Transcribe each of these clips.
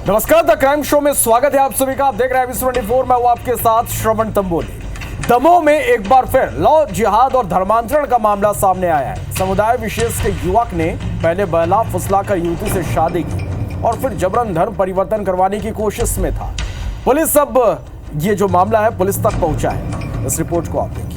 नमस्कार, the crime show में स्वागत है आप सभी का। आप देख रहे हैं Viz24। मैं हूं आपके साथ श्रवण तंबोली। दमोह में एक बार फिर लव जिहाद और धर्मांतरण का मामला सामने आया है। समुदाय विशेष के युवक ने पहले बहला फुसलाकर युवती से शादी की और फिर जबरन धर्म परिवर्तन करवाने की कोशिश में था। पुलिस अब ये जो मामला है पुलिस तक पहुंचा है। इस रिपोर्ट को आप देखिए।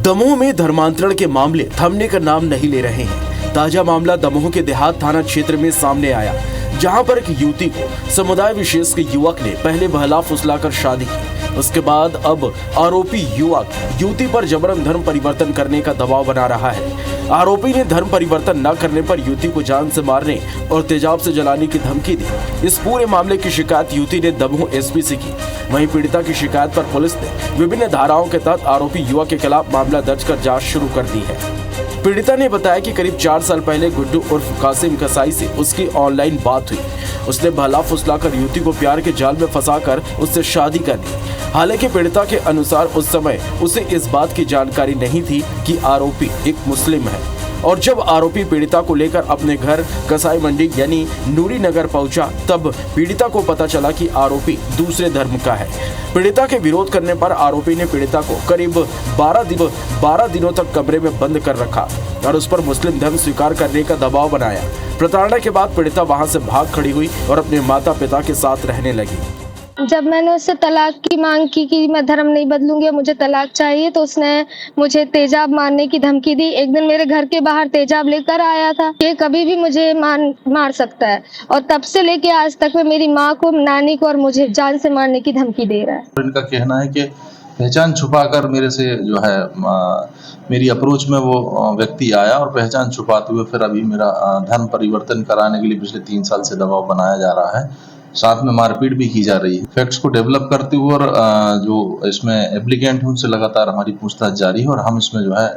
दमोह में धर्मांतरण के मामले थमने का नाम नहीं ले रहे हैं। ताजा मामला दमोह के देहात थाना क्षेत्र में सामने आया, जहां पर एक युवती को समुदाय विशेष के युवक ने पहले बहला फुसलाकर शादी की। उसके बाद अब आरोपी युवक युवती पर जबरन धर्म परिवर्तन करने का दबाव बना रहा है। आरोपी ने धर्म परिवर्तन न करने पर युवती को जान से मारने और तेजाब से जलाने की धमकी दी। इस पूरे मामले की शिकायत युवती ने दमोह एसपी से की। वहीं पीड़िता की शिकायत पर पुलिस ने विभिन्न धाराओं के तहत आरोपी युवक के खिलाफ मामला दर्ज कर जांच शुरू कर दी है। पीड़िता ने बताया कि करीब 4 साल पहले गुड्डू उर्फ कासिम कसाई से उसकी ऑनलाइन बात हुई। उसने बहला फुसलाकर युवती को प्यार के जाल में फंसाकर उससे शादी कर ली। हालांकि पीड़िता के अनुसार उस समय उसे इस बात की जानकारी नहीं थी कि आरोपी एक मुस्लिम है। और जब आरोपी पीड़िता को लेकर अपने घर कसाई मंडी यानी नूरी नगर पहुंचा, तब पीड़िता को पता चला कि आरोपी दूसरे धर्म का है। पीड़िता के विरोध करने पर आरोपी ने पीड़िता को करीब 12 दिनों तक कमरे में बंद कर रखा और उस पर मुस्लिम धर्म स्वीकार करने का दबाव बनाया। प्रताड़ना के बाद पीड़िता वहां से भाग खड़ी हुई और अपने माता पिता के साथ रहने लगी। जब मैंने उससे तलाक की मांग की कि मैं धर्म नहीं बदलूंगी, मुझे तलाक चाहिए, तो उसने मुझे तेजाब मारने की धमकी दी। एक दिन मेरे घर के बाहर तेजाब लेकर आया था कि कभी भी मुझे मार सकता है, और तब से लेके आज तक में मेरी माँ को, नानी को और मुझे जान से मारने की धमकी दे रहा है। इनका कहना है कि पहचान छुपाकर मेरे से जो है मेरी अप्रोच में वो व्यक्ति आया और पहचान छुपाते हुए फिर अभी मेरा धर्म परिवर्तन कराने के लिए पिछले 3 साल से दबाव बनाया जा रहा है। साथ में मारपीट भी की जा रही है। फैक्ट्स को डेवलप करते हुए और जो इसमें एप्लीकेंट है उनसे लगातार हमारी पूछताछ जारी है और हम इसमें जो है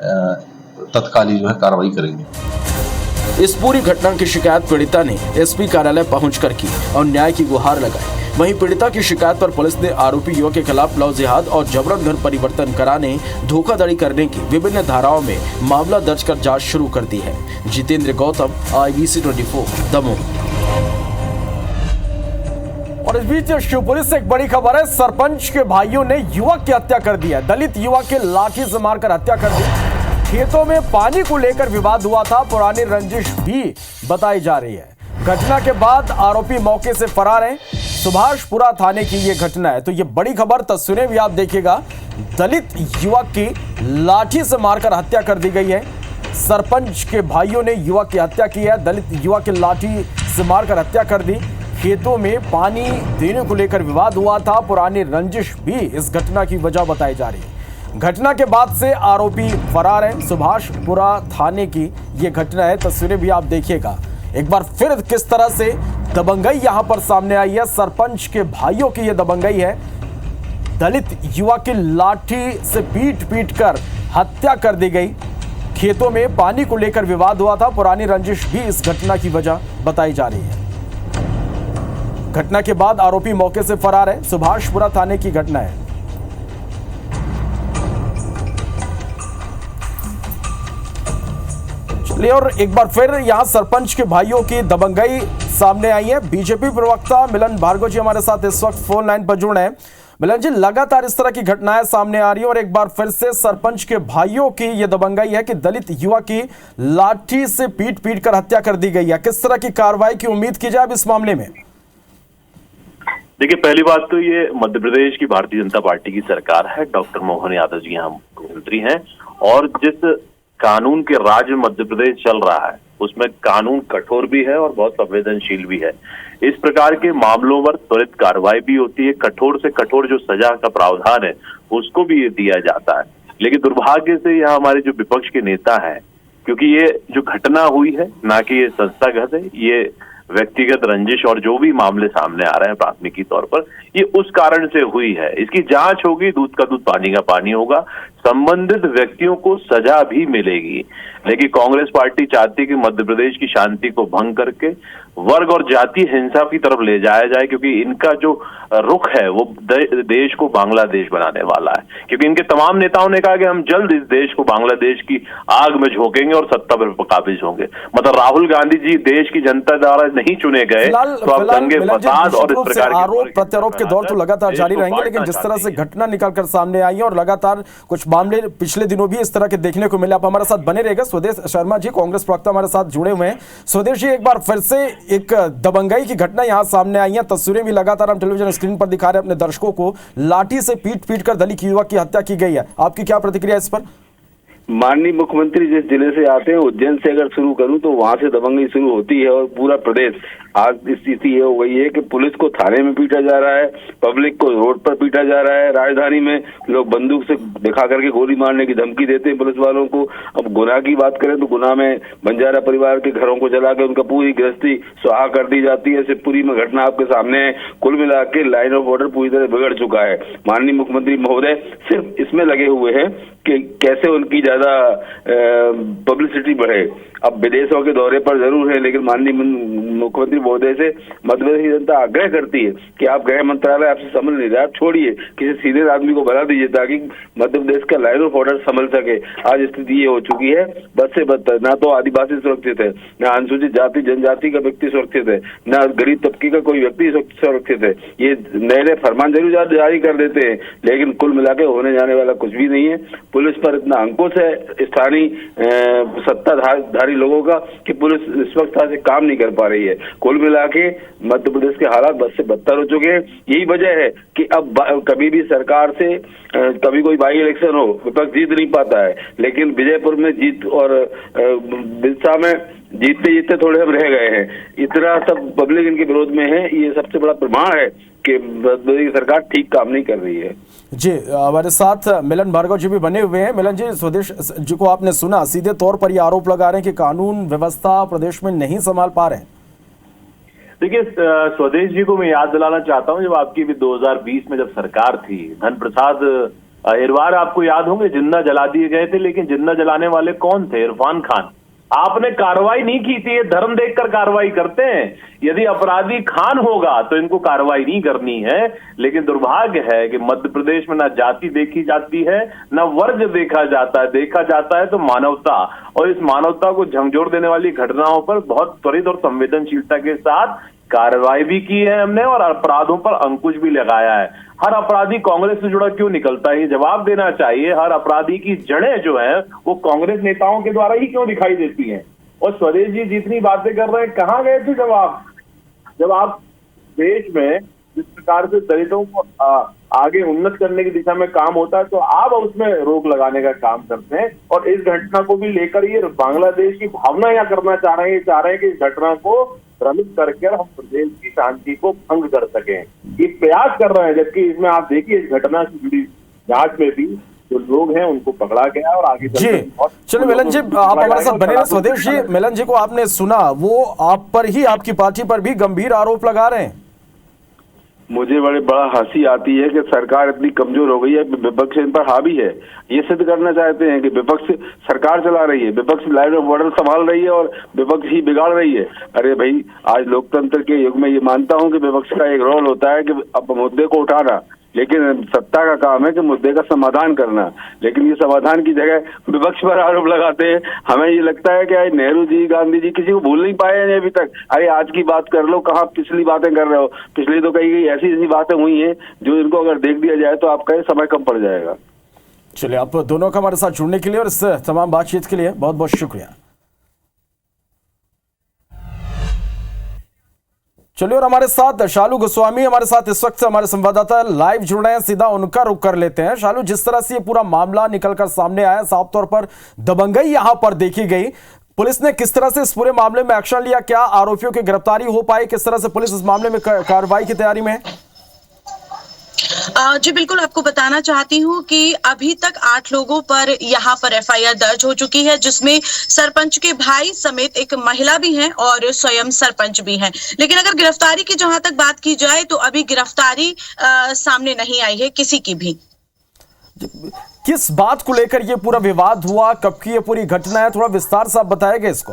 तत्काल जो है कार्रवाई करेंगे। इस पूरी घटना की शिकायत पीड़िता ने एसपी कार्यालय पहुंचकर की और न्याय की गुहार लगाई। वहीं पीड़िता की शिकायत पर पुलिस ने आरोपी युवक के खिलाफ लव जिहाद और जबरन धर्म परिवर्तन कराने, धोखाधड़ी करने की विभिन्न धाराओं में मामला दर्ज कर जांच शुरू कर दी है। जितेंद्र गौतम, IBC24 दमोह। और इस बीच शिवपुरी से एक बड़ी खबर है। सरपंच के भाइयों ने युवक की हत्या कर दी है। दलित युवक के लाठी से मारकर हत्या कर दी। खेतों में पानी को लेकर विवाद हुआ था, पुरानी रंजिश भी बताई जा रही है। घटना के बाद आरोपी मौके से फरार है। सुभाषपुरा थाने की यह घटना है। तो ये बड़ी खबर, तस्वीरें भी आप देखिएगा। दलित युवक की लाठी से मारकर हत्या कर दी गई है। सरपंच के भाइयों ने युवक की हत्या की है। दलित युवक की लाठी से मारकर हत्या कर दी। खेतों में पानी देने को लेकर विवाद हुआ था। पुरानी रंजिश भी इस घटना की वजह बताई जा रही है। घटना के बाद से आरोपी फरार है। सुभाषपुरा थाने की यह घटना है। तस्वीरें भी आप देखिएगा। एक बार फिर किस तरह से दबंगई यहां पर सामने आई है। सरपंच के भाइयों की यह दबंगई है। दलित युवक की लाठी से पीट कर हत्या कर दी गई। खेतों में पानी को लेकर विवाद हुआ था। पुरानी रंजिश भी इस घटना की वजह बताई जा रही है। घटना के बाद आरोपी मौके से फरार है। सुभाषपुरा थाने की घटना है। चलिए, और एक बार फिर यहां सरपंच के भाइयों की दबंगई सामने आई है। बीजेपी प्रवक्ता मिलन भार्गव जी हमारे साथ इस वक्त फोन लाइन पर जुड़े हैं। मिलन जी, लगातार इस तरह की घटनाएं सामने आ रही है और एक बार फिर से सरपंच के भाइयों की यह दबंगई है कि दलित युवक की लाठी से पीट कर हत्या कर दी गई है। किस तरह की कार्रवाई की उम्मीद की जाए इस मामले में? देखिए, पहली बात तो ये मध्य प्रदेश की भारतीय जनता पार्टी की सरकार है। डॉक्टर मोहन यादव जी यहाँ मुख्यमंत्री हैं और जिस कानून के राज में मध्य प्रदेश चल रहा है उसमें कानून कठोर भी है और बहुत संवेदनशील भी है। इस प्रकार के मामलों पर त्वरित कार्रवाई भी होती है। कठोर से कठोर जो सजा का प्रावधान है उसको भी दिया जाता है। लेकिन दुर्भाग्य से यहाँ हमारे जो विपक्ष के नेता हैं, क्योंकि ये जो घटना हुई है ना कि ये संस्थागत है, ये व्यक्तिगत रंजिश और जो भी मामले सामने आ रहे हैं प्राथमिकी तौर पर, ये उस कारण से हुई है। इसकी जांच होगी, दूध का दूध पानी का पानी होगा। संबंधित व्यक्तियों को सजा भी मिलेगी। लेकिन कांग्रेस पार्टी चाहती है कि मध्य प्रदेश की शांति को भंग करके वर्ग और जातीय हिंसा की तरफ ले जाया जाए, क्योंकि इनका जो रुख है वो देश को बांग्लादेश बनाने वाला है। क्योंकि इनके तमाम नेताओं ने कहा कि हम जल्द इस देश को बांग्लादेश की आग में झोंकेंगे और सत्ता पर काबिज होंगे। मतलब राहुल गांधी जी देश की जनता द्वारा नहीं चुने गए, तो अब दंगे फसाद और इस प्रकार के आरोप प्रत्यारोप के दौर तो लगातार जारी रहेंगे, लेकिन जिस तरह से घटना निकलकर सामने आई है और लगातार कुछ मामले पिछले दिनों भी इस तरह के देखने को मिले। आप हमारे साथ बने रहेगा। स्वदेश शर्मा जी, कांग्रेस प्रवक्ता, हमारे साथ जुड़े हुए हैं। स्वदेश जी, एक बार फिर से एक दबंगई की घटना यहां सामने आई है। तस्वीरें भी लगातार हम टेलीविजन स्क्रीन पर दिखा रहे हैं अपने दर्शकों को। लाठी से पीट कर दलित युवक की हत्या की गई है। आपकी क्या प्रतिक्रिया इस पर? माननीय मुख्यमंत्री जिस जिले से आते हैं, उज्जैन से अगर शुरू करूं तो वहां से दबंगई शुरू होती है और पूरा प्रदेश आज स्थिति ये हो गई है कि पुलिस को थाने में पीटा जा रहा है, पब्लिक को रोड पर पीटा जा रहा है। राजधानी में लोग बंदूक से दिखा करके गोली मारने की धमकी देते हैं पुलिस वालों को। अब गुनाह की बात करें तो गुनाह में बंजारा परिवार के घरों को जला के उनका पूरी गृहस्थी सुहा कर दी जाती है। शिवपुरी में घटना आपके सामने है। कुल मिला के लाइन ऑफ ऑर्डर पूरी तरह बिगड़ चुका है। माननीय मुख्यमंत्री महोदय सिर्फ इसमें लगे हुए हैं कि कैसे उनकी ज्यादा पब्लिसिटी बढ़े। अब विदेशों के दौरे पर जरूर है, लेकिन माननीय मुख्यमंत्री महोदय से मध्य प्रदेश की जनता आग्रह करती है कि आप गृह मंत्रालय आपसे संभल नहीं रहा, आप छोड़िए, किसी सीनियर आदमी को बना दीजिए ताकि मध्य प्रदेश का लाइन ऑफ ऑर्डर संभल सके। आज स्थिति ये हो चुकी है बद से बदतर। ना तो आदिवासी सुरक्षित है, ना अनुसूचित जाति जनजाति का व्यक्ति सुरक्षित है, ना गरीब तबके का कोई व्यक्ति सुरक्षित है। ये नए नए फरमान जरूर जारी कर देते हैं, लेकिन कुल मिला के होने जाने वाला कुछ भी नहीं है। पुलिस पर इतना अंकुश है स्थानीय सत्ताधारी लोगों का कि पुलिस निष्पक्षता से काम नहीं कर पा रही है। कुल मिला के मध्य प्रदेश के हालात बद से बदतर हो चुके हैं। यही वजह है कि अब कभी भी सरकार से कभी कोई बाई इलेक्शन हो, विपक्ष जीत नहीं पाता है, लेकिन विजयपुर में जीत और बिरसा में जीतते जीतते थोड़े हम रह गए हैं। इतना सब पब्लिक इनके विरोध में है। ये सबसे बड़ा प्रमाण है कि सरकार ठीक काम नहीं कर रही है। जी, हमारे साथ मिलन भार्गव जी भी बने हुए हैं। मिलन जी, स्वदेश जी को आपने सुना, सीधे तौर पर ये आरोप लगा रहे हैं कि कानून व्यवस्था प्रदेश में नहीं संभाल पा रहे हैं। देखिए, स्वदेश जी को मैं याद दिलाना चाहता हूं, जब आपकी भी 2020 में जब सरकार थी, धन प्रसाद अहिरवार आपको याद होंगे, जिन्ना जला दिए गए थे। लेकिन जिन्ना जलाने वाले कौन थे? इरफान खान। आपने कार्रवाई नहीं की थी। ये धर्म देखकर कार्रवाई करते हैं। यदि अपराधी खान होगा तो इनको कार्रवाई नहीं करनी है। लेकिन दुर्भाग्य है कि मध्य प्रदेश में ना जाति देखी जाती है, ना वर्ग देखा जाता है तो मानवता। और इस मानवता को झंझोड़ देने वाली घटनाओं पर बहुत त्वरित और संवेदनशीलता के साथ कार्रवाई भी की है हमने, और अपराधों पर अंकुश भी लगाया है। हर अपराधी कांग्रेस से जुड़ा क्यों निकलता है, ये जवाब देना चाहिए। हर अपराधी की जड़ें जो हैं वो कांग्रेस नेताओं के द्वारा ही क्यों दिखाई देती हैं। और स्वदेश जी जितनी बातें कर रहे हैं, कहाँ गए थे जब आप देश में जिस प्रकार से दलितों को आगे उन्नत करने की दिशा में काम होता है, तो आप उसमें रोक लगाने का काम करते हैं। और इस घटना को भी लेकर ये बांग्लादेश की भावना यहाँ करना चाह रहे हैं। ये चाह रहे हैं कि इस घटना को भ्रमित करके हम प्रदेश की शांति को भंग कर सकें। ये प्रयास कर रहे हैं, जबकि इसमें आप देखिए इस घटना से जुड़ी जांच में भी जो लोग हैं उनको पकड़ा गया और आगे जी। चलो मिलन जी, आप हमारे साथ बने रहे। स्वदेश जी, मिलन जी को आपने सुना, वो आप पर ही, आपकी पार्टी पर भी गंभीर आरोप लगा रहे हैं। मुझे बड़ा हंसी आती है कि सरकार इतनी कमजोर हो गई है, विपक्ष इन पर हावी है। ये सिद्ध करना चाहते हैं कि विपक्ष सरकार चला रही है, विपक्ष लाइन ऑफ ऑर्डर संभाल रही है और विपक्ष ही बिगाड़ रही है। अरे भाई, आज लोकतंत्र के युग में ये मानता हूं कि विपक्ष का एक रोल होता है कि अब मुद्दे को उठाना, लेकिन सत्ता का काम है कि मुद्दे का समाधान करना। लेकिन ये समाधान की जगह विपक्ष पर आरोप लगाते हैं। हमें ये लगता है कि नेहरू जी, गांधी जी किसी को भूल नहीं पाए हैं अभी तक। अरे आज की बात कर लो, कहाँ पिछली बातें कर रहे हो? पिछली तो कई ऐसी बातें हुई हैं जो इनको अगर देख दिया जाए तो आपका समय कम पड़ जाएगा। चलिए, आप दोनों का हमारे साथ जुड़ने के लिए और इस तमाम बातचीत के लिए बहुत बहुत शुक्रिया। चलिए, और हमारे साथ शालू गोस्वामी हमारे साथ इस वक्त हमारे संवाददाता लाइव जुड़ रहे हैं। सीधा उनका रुख कर लेते हैं। शालू, जिस तरह से ये पूरा मामला निकलकर सामने आया, साफ तौर पर दबंगई यहां पर देखी गई। पुलिस ने किस तरह से इस पूरे मामले में एक्शन लिया? क्या आरोपियों की गिरफ्तारी हो पाई? किस तरह से पुलिस इस मामले में कार्रवाई की तैयारी में है? जी बिल्कुल, आपको बताना चाहती हूँ कि अभी तक 8 लोगों पर यहाँ पर एफआईआर दर्ज हो चुकी है, जिसमें सरपंच के भाई समेत एक महिला भी हैं और स्वयं सरपंच भी हैं। लेकिन अगर गिरफ्तारी की जहां तक बात की जाए तो अभी गिरफ्तारी सामने नहीं आई है किसी की भी। किस बात को लेकर ये पूरा विवाद हुआ? कब की ये पूरी घटना है? थोड़ा विस्तार से आप बताएंगे इसको।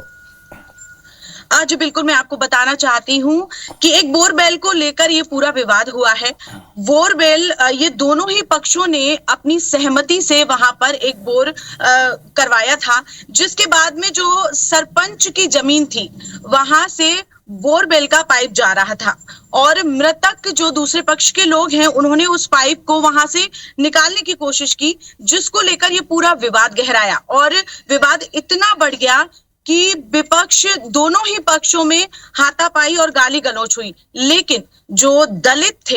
जी बिल्कुल, मैं आपको बताना चाहती हूँ कि एक बोरवेल को लेकर ये पूरा विवाद हुआ है। बोरवेल, ये दोनों ही पक्षों ने अपनी सहमति से वहां पर एक बोर करवाया था, जिसके बाद में जो सरपंच की जमीन थी वहां से बोरवेल का पाइप जा रहा था और मृतक जो दूसरे पक्ष के लोग हैं उन्होंने उस पाइप को वहां से निकालने की कोशिश की, जिसको लेकर ये पूरा विवाद गहराया और विवाद इतना बढ़ गया कि विपक्ष दोनों ही पक्षों में हाथापाई और गाली गलौच हुई। लेकिन जो दलित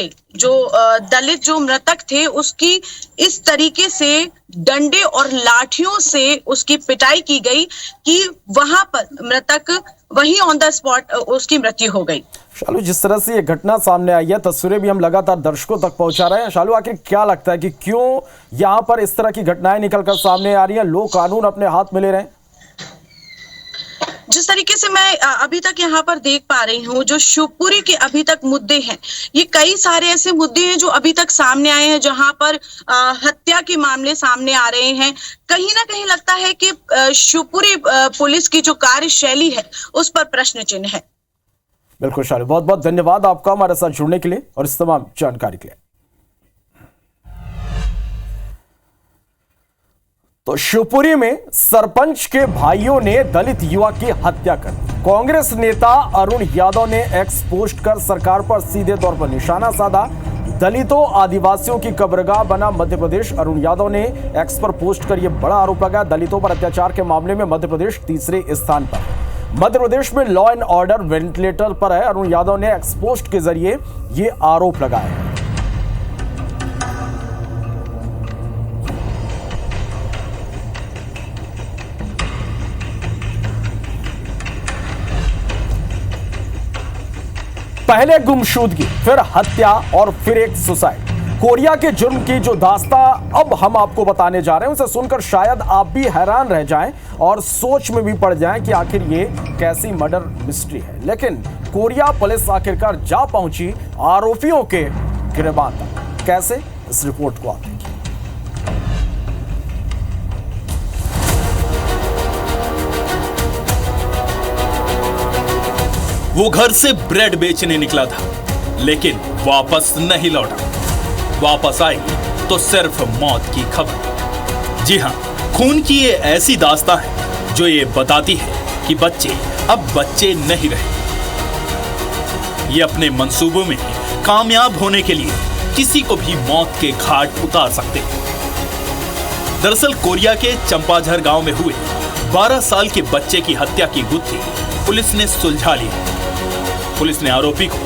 जो मृतक थे उसकी इस तरीके से डंडे और लाठियों से उसकी पिटाई की गई कि वहां पर मृतक वहीं ऑन द स्पॉट उसकी मृत्यु हो गई। शालू, जिस तरह से ये घटना सामने आई है, तस्वीरें भी हम लगातार दर्शकों तक पहुंचा रहे हैं। शालू, आखिर क्या लगता है कि क्यों यहाँ पर इस तरह की घटनाएं निकलकर सामने आ रही हैं? लोग कानून अपने हाथ में ले रहे हैं। जिस तरीके से मैं अभी तक यहाँ पर देख पा रही हूँ, जो शिवपुरी के अभी तक मुद्दे हैं, ये कई सारे ऐसे मुद्दे हैं जो अभी तक सामने आए हैं, जहां पर हत्या के मामले सामने आ रहे हैं। कहीं ना कहीं लगता है कि शिवपुरी पुलिस की जो कार्यशैली है उस पर प्रश्न चिन्ह है। बिल्कुल शालू, बहुत बहुत धन्यवाद आपका हमारे साथ जुड़ने के लिए और इस तमाम जानकारी के लिए। तो शिवपुरी में सरपंच के भाइयों ने दलित युवक की हत्या कर दी। कांग्रेस नेता अरुण यादव ने एक्स पोस्ट कर सरकार पर सीधे तौर पर निशाना साधा। दलितों आदिवासियों की कब्रगाह बना मध्य प्रदेश। अरुण यादव ने एक्स पर पोस्ट कर यह बड़ा आरोप लगाया। दलितों पर अत्याचार के मामले में मध्य प्रदेश तीसरे स्थान पर है। मध्य प्रदेश में लॉ एंड ऑर्डर वेंटिलेटर पर है। अरुण यादव ने एक्स पोस्ट के जरिए ये आरोप लगाया है। पहले गुमशुदगी, फिर हत्या और फिर एक सुसाइड। कोरिया के जुर्म की जो दास्ता अब हम आपको बताने जा रहे हैं, उसे सुनकर शायद आप भी हैरान रह जाएं और सोच में भी पड़ जाएं कि आखिर ये कैसी मर्डर मिस्ट्री है। लेकिन कोरिया पुलिस आखिरकार जा पहुंची आरोपियों के गिरबान तक। कैसे, इस रिपोर्ट को आप देखिए। वो घर से ब्रेड बेचने निकला था, लेकिन वापस नहीं लौटा। वापस आई तो सिर्फ मौत की खबर। जी हां, खून की ये ऐसी दास्तां है जो ये बताती है कि बच्चे अब बच्चे नहीं रहे। ये अपने मंसूबों में कामयाब होने के लिए किसी को भी मौत के घाट उतार सकते हैं। दरअसल कोरिया के चंपाझर गांव में हुए 12 साल के बच्चे की हत्या की गुत्थी पुलिस ने सुलझा ली। पुलिस ने आरोपी को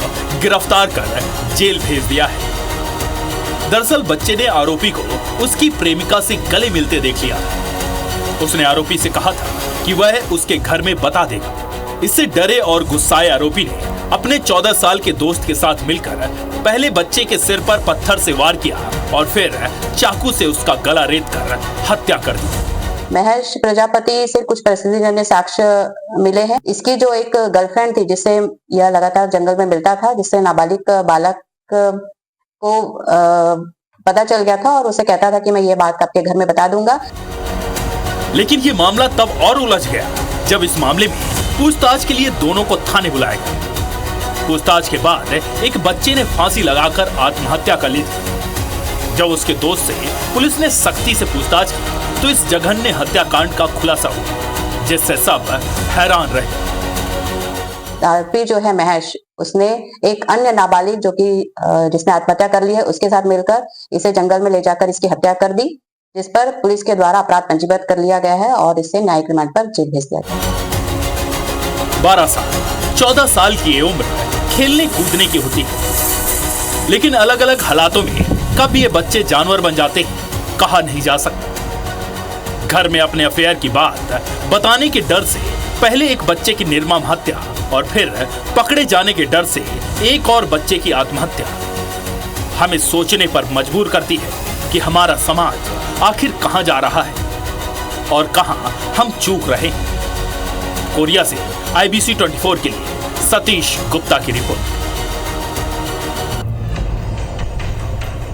गिरफ्तार कर जेल भेज दिया है। दरअसल बच्चे ने आरोपी को उसकी प्रेमिका से गले मिलते देख लिया। उसने आरोपी से कहा था कि वह उसके घर में बता देगा। इससे डरे और गुस्साए आरोपी ने अपने 14 साल के दोस्त के साथ मिलकर पहले बच्चे के सिर पर पत्थर से वार किया और फिर चाकू से उसका गला रेत कर हत्या कर दी। महेश प्रजापति से कुछ परिस्थितिजन्य साक्ष्य मिले हैं। इसकी जो एक गर्लफ्रेंड थी जिससे यह लगातार जंगल में मिलता था, जिससे नाबालिग बालक को पता चल गया था और उसे कहता था कि मैं ये बात आपके घर में बता दूंगा। लेकिन ये मामला तब और उलझ गया जब इस मामले में पूछताछ के लिए दोनों को थाने बुलाया गया। पूछताछ के बाद एक बच्चे ने फांसी लगाकर आत्महत्या कर ली थी। जब उसके दोस्त से पुलिस ने सख्ती से पूछताछ की तो इस जघन्य हत्याकांड का खुलासा हुआ, जिससे सब हैरान रहे। आरोपी जो है महेश, उसने एक अन्य नाबालिग जो कि जिसने आत्महत्या कर ली है उसके साथ मिलकर इसे जंगल में ले जाकर इसकी हत्या कर दी, जिस पर पुलिस के द्वारा अपराध पंजीबद्ध कर लिया गया है और इसे न्यायिक रिमांड पर जेल भेज दिया गया। 12 साल 14 साल की ये उम्र खेलने कूदने की होती है, लेकिन अलग अलग हालातों में कब ये बच्चे जानवर बन जाते हैं कहा नहीं जा सकता। घर में अपने अफेयर की बात बताने के डर से पहले एक बच्चे की निर्मम हत्या और फिर पकड़े जाने के डर से एक और बच्चे की आत्महत्या हमें सोचने पर मजबूर करती है कि हमारा समाज आखिर कहां जा रहा है और कहां हम चूक रहे हैं। कोरिया से IBC 24 के लिए सतीश गुप्ता की रिपोर्ट।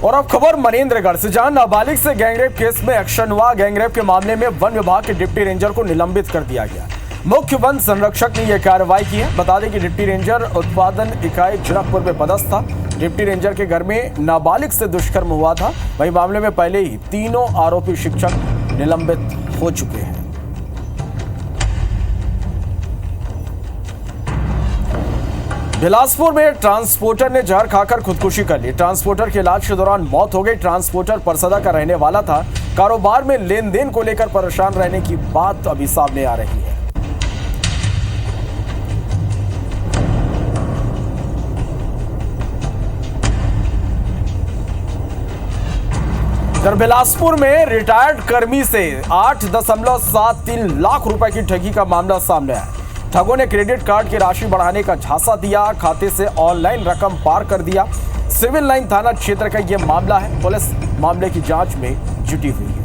और अब खबर मनेंद्रगढ़ से, जहां नाबालिग से गैंगरेप केस में एक्शन हुआ। गैंगरेप के मामले में वन विभाग के डिप्टी रेंजर को निलंबित कर दिया गया। मुख्य वन संरक्षक ने यह कार्रवाई की है। बता दें कि डिप्टी रेंजर उत्पादन इकाई जिरकपुर में पदस्थ था। डिप्टी रेंजर के घर में नाबालिग से दुष्कर्म हुआ था। वहीं मामले में पहले ही तीनों आरोपी शिक्षक निलंबित हो चुके हैं। बिलासपुर में ट्रांसपोर्टर ने जहर खाकर खुदकुशी कर ली। ट्रांसपोर्टर के इलाज के दौरान मौत हो गई। ट्रांसपोर्टर परसदा का रहने वाला था। कारोबार में लेन देन को लेकर परेशान रहने की बात अभी सामने आ रही है। इधर बिलासपुर में रिटायर्ड कर्मी से 8.73 लाख रुपए की ठगी का मामला सामने आया। ठगों ने क्रेडिट कार्ड की राशि बढ़ाने का झांसा दिया, खाते से ऑनलाइन रकम पार कर दिया। सिविल लाइन थाना क्षेत्र का यह मामला है। पुलिस मामले की जांच में जुटी हुई है।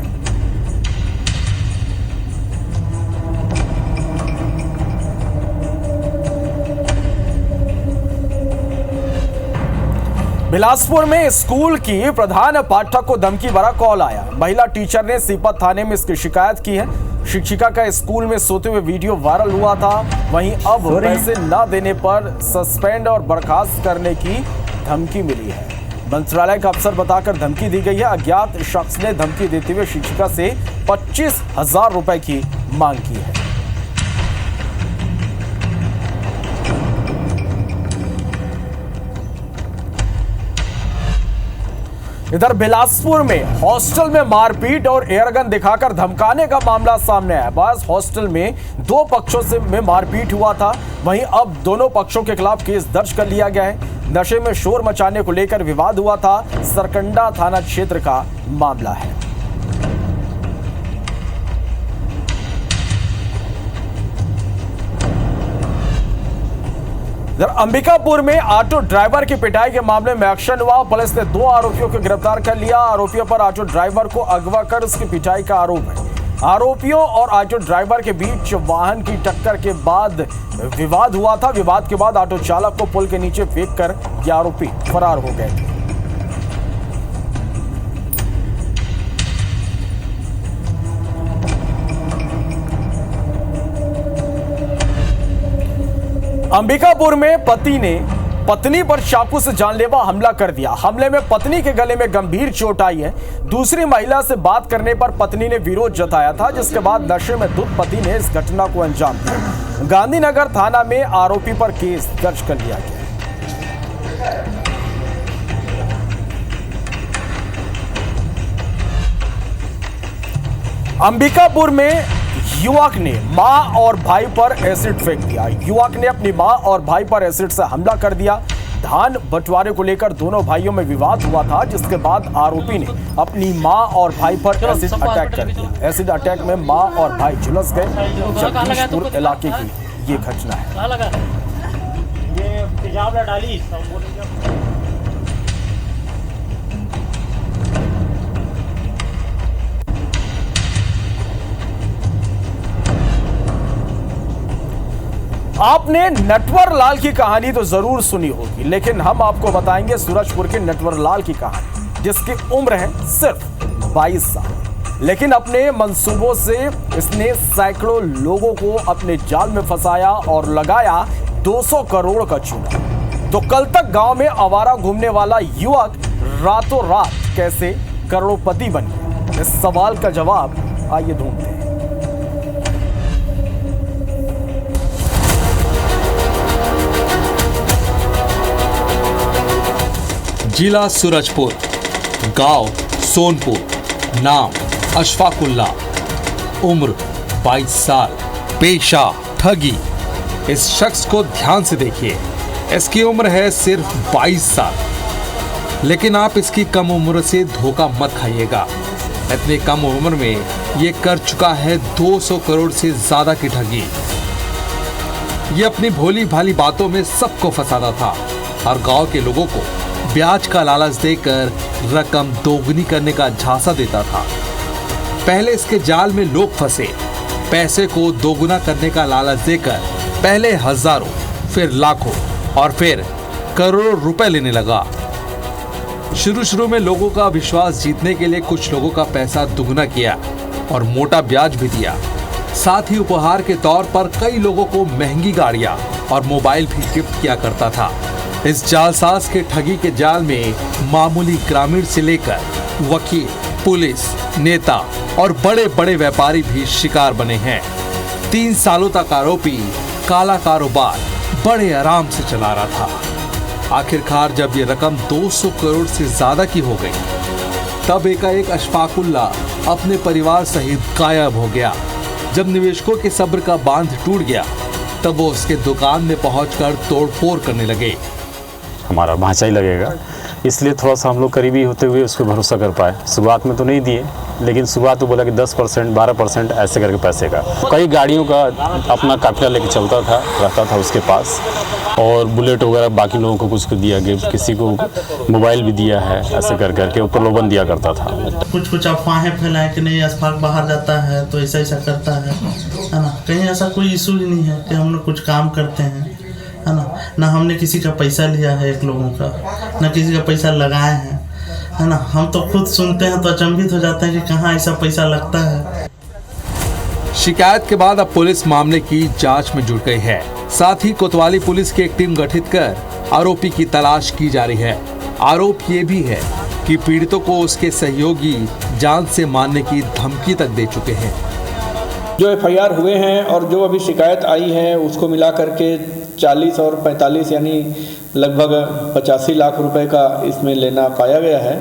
बिलासपुर में स्कूल की प्रधान पाठक को धमकी भरा कॉल आया। महिला टीचर ने सीपत थाने में इसकी शिकायत की है। शिक्षिका का स्कूल में सोते हुए वीडियो वायरल हुआ था। वहीं अब पैसे न देने पर सस्पेंड और बर्खास्त करने की धमकी मिली है। मंत्रालय का अफसर बताकर धमकी दी गई है। अज्ञात शख्स ने धमकी देते हुए शिक्षिका से 25,000 रुपए की मांग की है। इधर बिलासपुर में हॉस्टल में मारपीट और एयरगन दिखाकर धमकाने का मामला सामने आया। बस हॉस्टल में दो पक्षों से में मारपीट हुआ था। वहीं अब दोनों पक्षों के खिलाफ केस दर्ज कर लिया गया है। नशे में शोर मचाने को लेकर विवाद हुआ था। सरकंडा थाना क्षेत्र का मामला है। इधर अंबिकापुर में ऑटो ड्राइवर की पिटाई के मामले में एक्शन हुआ। पुलिस ने 2 आरोपियों को गिरफ्तार कर लिया। आरोपियों पर ऑटो ड्राइवर को अगवा कर उसकी पिटाई का आरोप है। आरोपियों और ऑटो ड्राइवर के बीच वाहन की टक्कर के बाद विवाद हुआ था। विवाद के बाद ऑटो चालक को पुल के नीचे फेंककर ये आरोपी फरार हो गए थे। अंबिकापुर में पति ने पत्नी पर चाकू से जानलेवा हमला कर दिया। हमले में पत्नी के गले में गंभीर चोट आई है। दूसरी महिला से बात करने पर पत्नी ने विरोध जताया था, जिसके बाद नशे में धुत पति ने इस घटना को अंजाम दिया। गांधीनगर थाना में आरोपी पर केस दर्ज कर लिया गया। अंबिकापुर में युवक ने मां और भाई पर एसिड फेंक दिया। युवक ने अपनी मां और भाई पर एसिड से हमला कर दिया। धान बंटवारे को लेकर दोनों भाइयों में विवाद हुआ था, जिसके बाद आरोपी ने अपनी मां और भाई पर एसिड अटैक कर दिया। एसिड अटैक में मां और भाई झुलस गए। जगदीशपुर इलाके की ये घटना है। आपने नटवर लाल की कहानी तो जरूर सुनी होगी, लेकिन हम आपको बताएंगे सूरजपुर के नटवर लाल की कहानी, जिसकी उम्र है सिर्फ 22 साल। लेकिन अपने मंसूबों से इसने सैकड़ों लोगों को अपने जाल में फंसाया और लगाया 200 करोड़ का चूना। तो कल तक गांव में आवारा घूमने वाला युवक रातों रात कैसे करोड़पति बन गया? इस सवाल का जवाब आइए ढूंढते हैं। जिला सूरजपुर, गांव सोनपुर, नाम अशफाकुल्ला, उम्र 22 साल, पेशा ठगी। इस शख्स को ध्यान से देखिए, इसकी उम्र है सिर्फ 22 साल। लेकिन आप इसकी कम उम्र से धोखा मत खाइएगा। इतनी कम उम्र में ये कर चुका है 200 करोड़ से ज्यादा की ठगी। ये अपनी भोली भाली बातों में सबको फंसाता था और गांव के लोगों को ब्याज का लालच देकर रकम दोगुनी करने का झांसा देता था। पहले इसके जाल में लोग फंसे। पैसे को दोगुना करने का लालच देकर पहले हजारों, फिर लाखों और फिर करोड़ों रुपए लेने लगा। शुरू में लोगों का विश्वास जीतने के लिए कुछ लोगों का पैसा दुगना किया और मोटा ब्याज भी दिया। साथ ही उपहार के तौर पर कई लोगों को महंगी गाड़ियां और मोबाइल भी गिफ्ट किया करता था। इस जालसाज के ठगी के जाल में मामूली ग्रामीण से लेकर वकील, पुलिस, नेता और बड़े बड़े व्यापारी भी शिकार बने हैं। 3 सालों तक आरोपी काला कारोबार बड़े आराम से चला रहा था। आखिरकार जब ये रकम 200 करोड़ से ज्यादा की हो गई, तब एकाएक अशफाकुल्लाह अपने परिवार सहित गायब हो गया। जब निवेशकों के सब्र का बांध टूट गया, तब वो उसके दुकान में पहुंचकर तोड़फोड़ करने लगे। हमारा भांचा ही लगेगा, इसलिए थोड़ा सा हम लोग करीबी होते हुए उस पर भरोसा कर पाए। शुरुआत में तो नहीं दिए, लेकिन शुरुआत तो बोला कि 10%, 12% ऐसे करके पैसे का। कई गाड़ियों का अपना कैपिटल लेके चलता था, रहता था उसके पास, और बुलेट वगैरह बाकी लोगों को कुछ दिया, गिफ्ट किसी को मोबाइल भी दिया है, ऐसे कर करके वो प्रलोभन दिया करता था। कुछ अफवाहें फैलाएं कि नहीं अशफाक बाहर जाता है तो ऐसा करता है ना। कहीं ऐसा कोई इशू ही नहीं है कि हम लोग कुछ काम करते हैं, है ना हमने किसी का पैसा लिया है एक लोगों का, ना किसी का पैसा लगाए हैं, है ना। हम तो खुद सुनते हैं तो अचंभित हो जाते हैं कि कहाँ ऐसा पैसा लगता है। शिकायत के बाद अब पुलिस मामले की जांच में जुट गई है। साथ ही कोतवाली पुलिस की एक टीम गठित कर आरोपी की तलाश की जा रही है। आरोप ये भी है कि पीड़ितों को उसके सहयोगी जान से मारने की धमकी तक दे चुके हैं। जो एफआईआर हुए हैं और जो अभी शिकायत आई है उसको मिला करके 40 और 45 यानी लगभग 85 लाख रुपए का इसमें लेना पाया गया है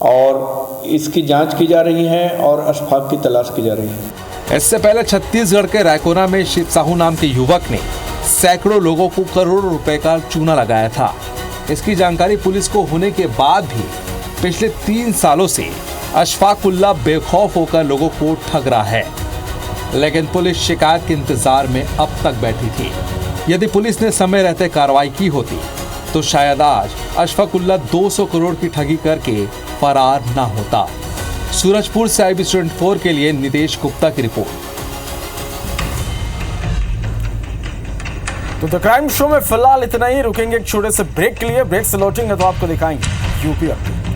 और इसकी जांच की जा रही है और अशफाक की तलाश की जा रही है। इससे पहले छत्तीसगढ़ के रायकोना में शिव साहू नाम के युवक ने सैकड़ों लोगों को करोड़ों रुपए का चूना लगाया था। इसकी जानकारी पुलिस को होने के बाद भी पिछले 3 सालों से अशफाकुल्लाह बेखौफ होकर लोगों को ठग रहा है, लेकिन पुलिस शिकायत के इंतजार में अब तक बैठी थी। यदि पुलिस ने समय रहते कार्रवाई की होती तो शायद आज अशफाकुल्लाह 200 करोड़ की ठगी करके फरार ना होता। सूरजपुर से IB Student 4 के लिए नितेश गुप्ता की रिपोर्ट। तो द क्राइम शो में फिलहाल इतना ही। रुकेंगे एक छोटे से ब्रेक के लिए। ब्रेक से लौटेंगे तो आपको दिखाएंगे यूपी अपडेट।